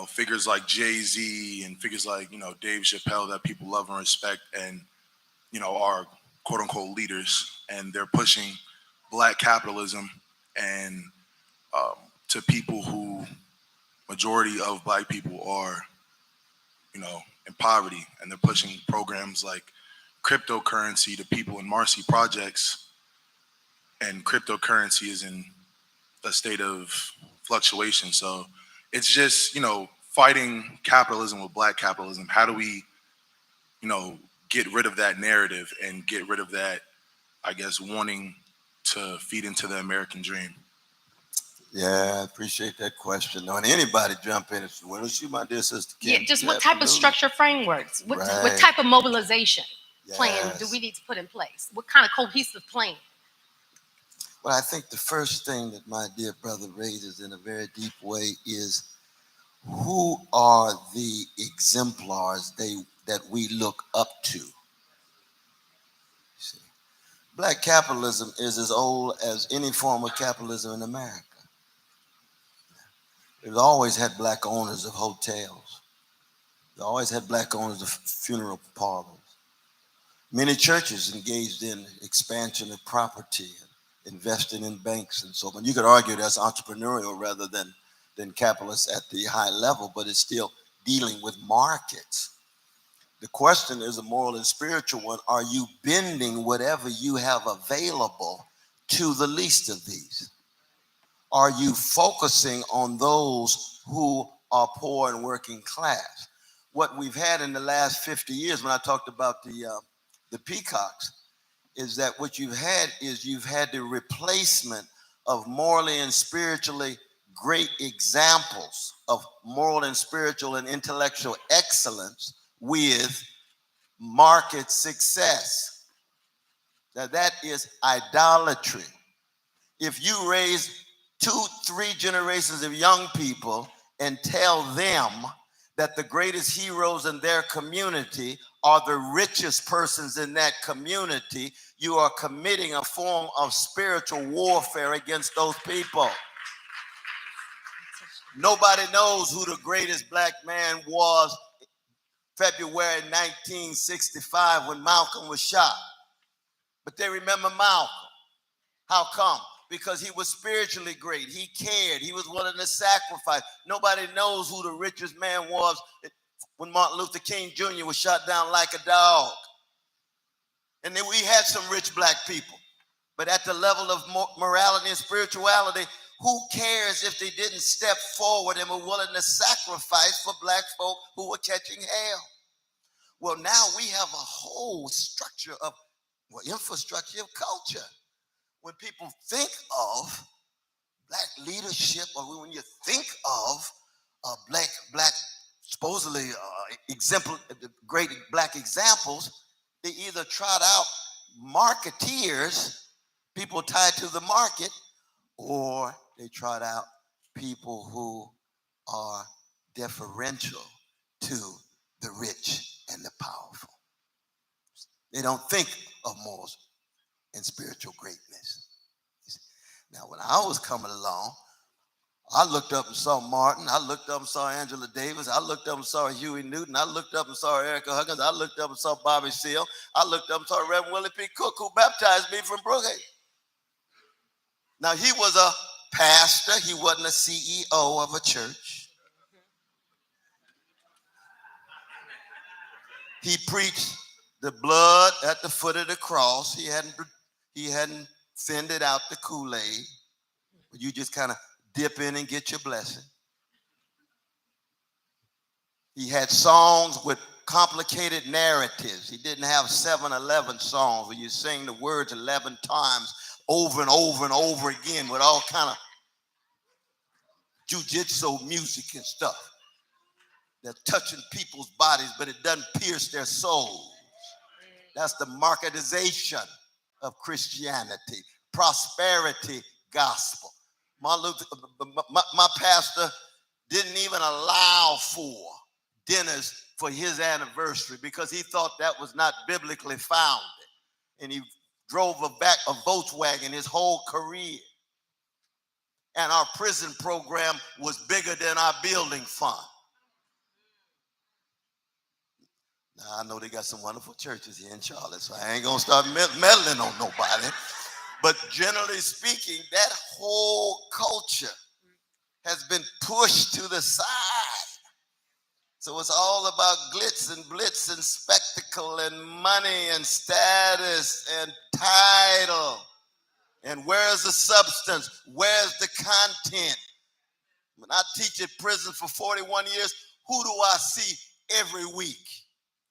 Speaker 1: figures like Jay-Z and figures like Dave Chappelle that people love and respect, and are quote unquote leaders, and they're pushing Black capitalism and to people who majority of Black people are in poverty, and they're pushing programs like cryptocurrency to people in Marcy projects, and cryptocurrency is in a state of fluctuation. So it's just fighting capitalism with Black capitalism. How do we get rid of that narrative and get rid of that I guess, wanting to feed into the American dream?
Speaker 6: Yeah, I appreciate that question. Now, anybody jump in? Well, let's see, my dear sister Kim.
Speaker 7: Yeah, just what type of structure frameworks? What type of mobilization plan do we need to put in place? What kind of cohesive plan?
Speaker 6: Well, I think the first thing that my dear brother raises in a very deep way is who are the exemplars that we look up to? See, black capitalism is as old as any form of capitalism in America. We've always had black owners of hotels. We always had black owners of funeral parlors. Many churches engaged in expansion of property and investing in banks and so on. You could argue that's entrepreneurial rather than capitalist at the high level, but it's still dealing with markets. The question is a moral and spiritual one. Are you bending whatever you have available to the least of these? Are you focusing on those who are poor and working class? What we've had in the last 50 years, when I talked about the peacocks, is that what you've had the replacement of morally and spiritually great examples of moral and spiritual and intellectual excellence with market success. Now that is idolatry. If you raise 2-3 generations of young people and tell them that the greatest heroes in their community are the richest persons in that community, you are committing a form of spiritual warfare against those people. Nobody knows who the greatest black man was February 1965 when Malcolm was shot. But they remember Malcolm. How come? Because he was spiritually great. He cared. He was willing to sacrifice. Nobody knows who the richest man was when Martin Luther King Jr. was shot down like a dog. And then we had some rich black people. But at the level of morality and spirituality, who cares if they didn't step forward and were willing to sacrifice for black folk who were catching hell? Well, now we have a whole structure of, infrastructure of culture. When people think of black leadership, or when you think of black supposedly great black examples, they either trot out marketeers, people tied to the market, or they trot out people who are deferential to the rich and the powerful. They don't think of morals and spiritual greatness. Now, when I was coming along, I looked up and saw Martin. I looked up and saw Angela Davis. I looked up and saw Huey Newton. I looked up and saw Erica Huggins. I looked up and saw Bobby Seale. I looked up and saw Reverend Willie P. Cook, who baptized me from Brookhaven. Now, he was a pastor. He wasn't a CEO of a church. He preached the blood at the foot of the cross. He hadn't thinned out the Kool-Aid. You just kind of dip in and get your blessing. He had songs with complicated narratives. He didn't have 7-11 songs where you sing the words 11 times over and over and over again with all kind of jujitsu music and stuff that's touching people's bodies, but it doesn't pierce their souls. That's the marketization of Christianity, prosperity gospel. My pastor didn't even allow for dinners for his anniversary because he thought that was not biblically founded. And he drove a Volkswagen his whole career. And our prison program was bigger than our building fund. Now, I know they got some wonderful churches here in Charlotte, so I ain't going to start meddling on nobody. But generally speaking, that whole culture has been pushed to the side. So it's all about glitz and blitz and spectacle and money and status and title. And where's the substance? Where's the content? When I teach at prison for 41 years, who do I see every week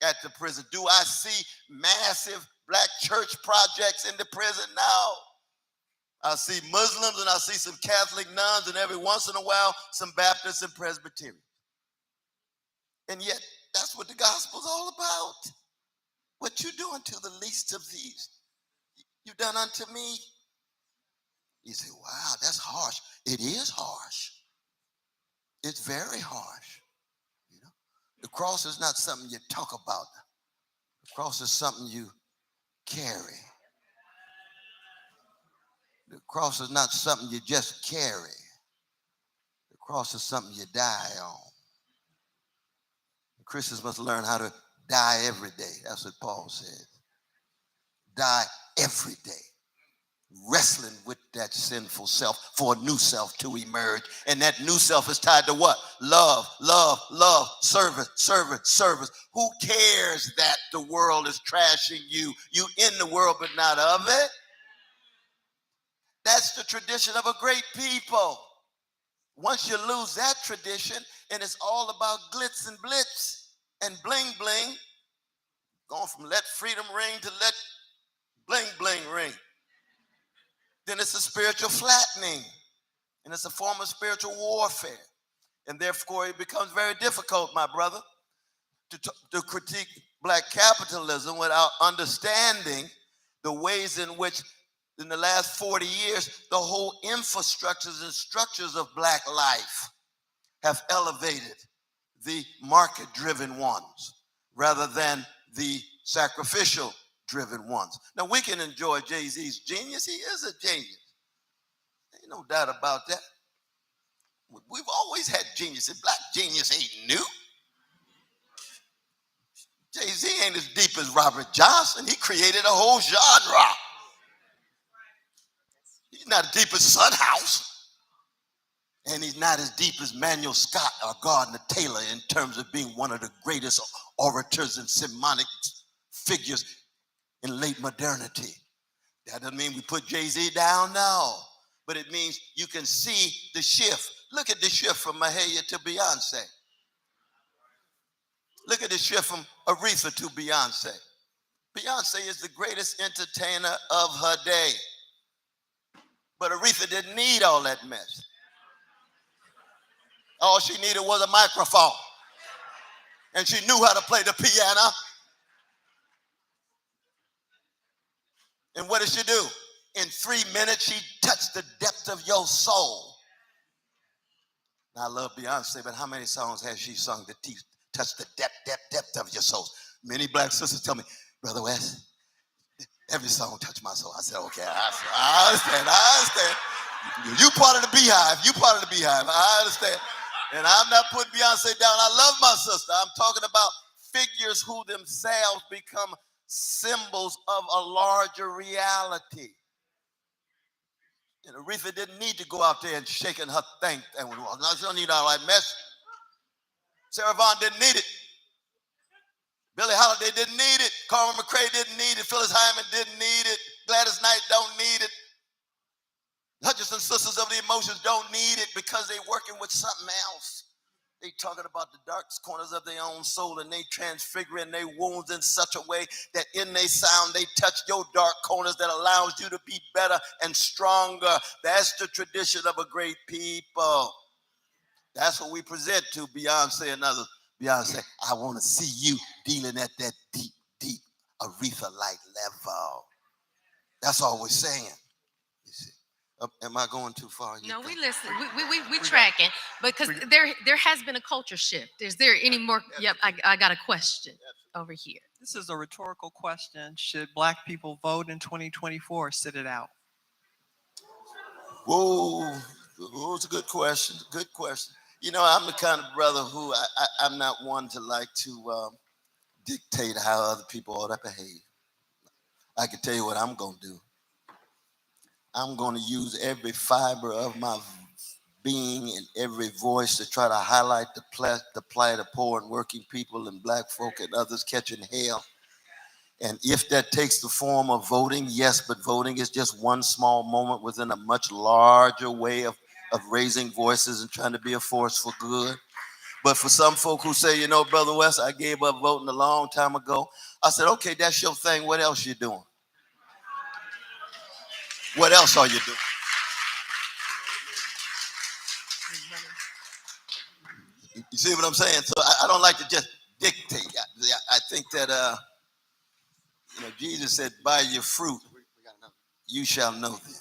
Speaker 6: at the prison? Do I see massive black church projects in the prison now. I see Muslims and I see some Catholic nuns and every once in a while some Baptists and Presbyterians. And yet that's what the gospel's all about. What you doing to the least of these, you done unto me. You say, wow, that's harsh. It is harsh. It's very harsh. You know, the cross is not something you talk about. The cross is something you carry. The cross is not something you just carry. The cross is something you die on. Christians must learn how to die every day. That's what Paul said. Die every day. Wrestling with that sinful self for a new self to emerge. And that new self is tied to what? Love, love, love, service, service, service. Who cares that the world is trashing you? You in the world, but not of it. That's the tradition of a great people. Once you lose that tradition, and it's all about glitz and blitz and bling bling, going from let freedom ring to let bling bling ring, then it's a spiritual flattening, and it's a form of spiritual warfare. And therefore, it becomes very difficult, my brother, to critique black capitalism without understanding the ways in which in the last 40 years, the whole infrastructures and structures of black life have elevated the market-driven ones rather than the sacrificial-driven ones. Now, we can enjoy Jay-Z's genius. He is a genius. Ain't no doubt about that. We've always had genius, and black genius ain't new. Jay-Z ain't as deep as Robert Johnson. He created a whole genre. He's not as deep as Son House. And he's not as deep as Manuel Scott or Gardner Taylor in terms of being one of the greatest orators and sermonic figures in late modernity. That doesn't mean we put Jay-Z down, no. But it means you can see the shift. Look at the shift from Mahalia to Beyonce. Look at the shift from Aretha to Beyonce. Beyonce is the greatest entertainer of her day. But Aretha didn't need all that mess. All she needed was a microphone. And she knew how to play the piano. And what did she do? In 3 minutes, she touched the depth of your soul. Now, I love Beyonce, but how many songs has she sung that touch the depth of your soul? Many black sisters tell me, Brother West, every song touched my soul. I said, okay, I understand. You part of the beehive. You part of the beehive. I understand. And I'm not putting Beyonce down. I love my sister. I'm talking about figures who themselves become symbols of a larger reality. And Aretha didn't need to go out there and shaking her thing. And no, she don't need all that mess. Sarah Vaughan didn't need it. Billie Holiday didn't need it. Carmen McRae didn't need it. Phyllis Hyman didn't need it. Gladys Knight don't need it. Hutchinson Sisters of the Emotions don't need it because they're working with something else. They talking about the dark corners of their own soul, and they transfiguring their wounds in such a way that in their sound they touch your dark corners that allows you to be better and stronger. That's the tradition of a great people. That's what we present to Beyonce and others. Beyonce, I want to see you dealing at that deep, deep Aretha-like level. That's all we're saying. You see. Am I going too far?
Speaker 5: No, we listen. We tracking because there has been a culture shift. Is there any more? Yep, I got a question over here.
Speaker 8: This is a rhetorical question. Should black people vote in 2024 or sit it out?
Speaker 6: Whoa, it's a good question. Good question. You know, I'm the kind of brother who I'm not one to like to dictate how other people ought to behave. I can tell you what I'm going to do. I'm going to use every fiber of my being and every voice to try to highlight the plight of poor and working people and black folk and others catching hell. And if that takes the form of voting, yes, but voting is just one small moment within a much larger way of raising voices and trying to be a force for good. But for some folk who say, you know, Brother West, I gave up voting a long time ago. I said, okay, that's your thing. What else you doing? What else are you doing? You see what I'm saying? So I don't like to just dictate. I think that, Jesus said, by your fruit, you shall know them.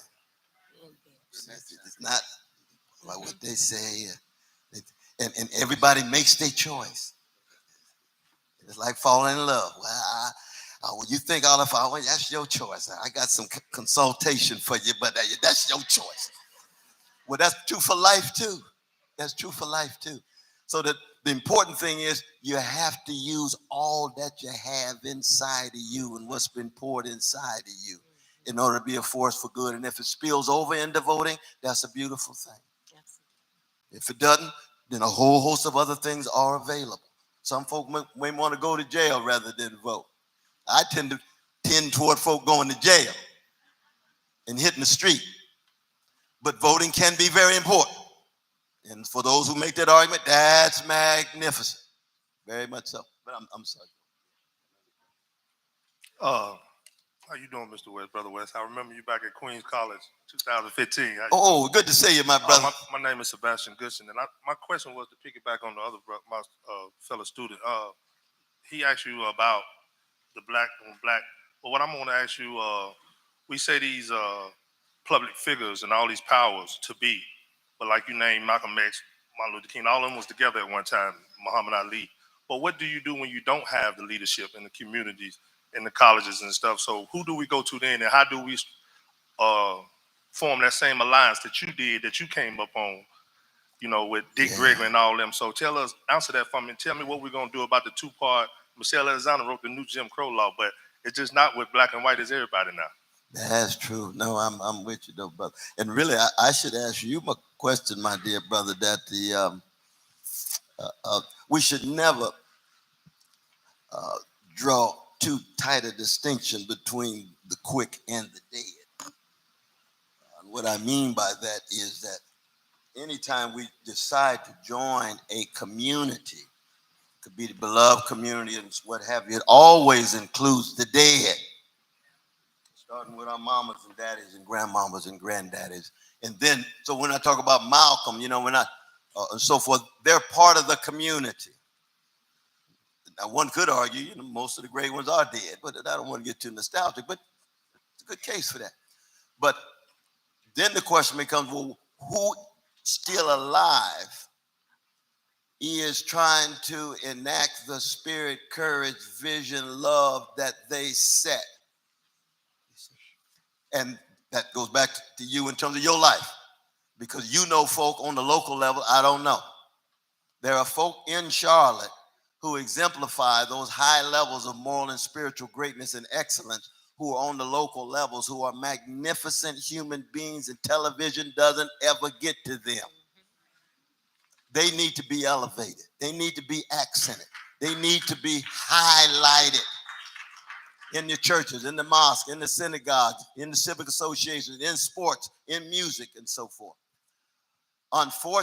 Speaker 6: It's not like what they say. And everybody makes their choice. It's like falling in love. Well, when you think all of that's your choice. I got some consultation for you, but that's your choice. Well, that's true for life too. That's true for life too. So that the important thing is you have to use all that you have inside of you and what's been poured inside of you in order to be a force for good. And if it spills over into voting, that's a beautiful thing. If it doesn't, then a whole host of other things are available. Some folk may want to go to jail rather than vote. I tend toward folk going to jail and hitting the street. But voting can be very important. And for those who make that argument, that's magnificent. Very much so. But I'm sorry.
Speaker 9: How you doing, Mr. West, Brother West? I remember you back at Queens College, 2015.
Speaker 6: Oh, good to see you, my brother.
Speaker 9: My name is Sebastian Goodson, and my question was to piggyback on the other my fellow student. He asked you about the black on black. But what I'm going to ask you, we say these public figures and all these powers to be, but like you named Malcolm X, Martin Luther King, all of them was together at one time, Muhammad Ali. But what do you do when you don't have the leadership in the communities, in the colleges and stuff? So who do we go to then, and how do we form that same alliance that you did, that you came up on, with Dick Gregory and all them? So answer that for me, and tell me what we're going to do about the two-part. Michelle Alexander wrote the new Jim Crow law, but it's just not with black and white as everybody now.
Speaker 6: That's true. No, I'm with you though, brother. And really, I should ask you a question, my dear brother, that we should never draw too tight a distinction between the quick and the dead. And what I mean by that is that anytime we decide to join a community, it could be the beloved community and what have you, it always includes the dead. Starting with our mamas and daddies and grandmamas and granddaddies. And then, so when I talk about Malcolm, and so forth, they're part of the community. Now, one could argue, most of the great ones are dead, but I don't want to get too nostalgic, but it's a good case for that. But then the question becomes, well, who still alive is trying to enact the spirit, courage, vision, love that they set? And that goes back to you in terms of your life, because folk on the local level, I don't know. There are folk in Charlotte who exemplify those high levels of moral and spiritual greatness and excellence, who are on the local levels, who are magnificent human beings, and television doesn't ever get to them. They need to be elevated. They need to be accented. They need to be highlighted. In the churches, in the mosque, in the synagogues, in the civic associations, in sports, in music, and so forth. Unfortunately,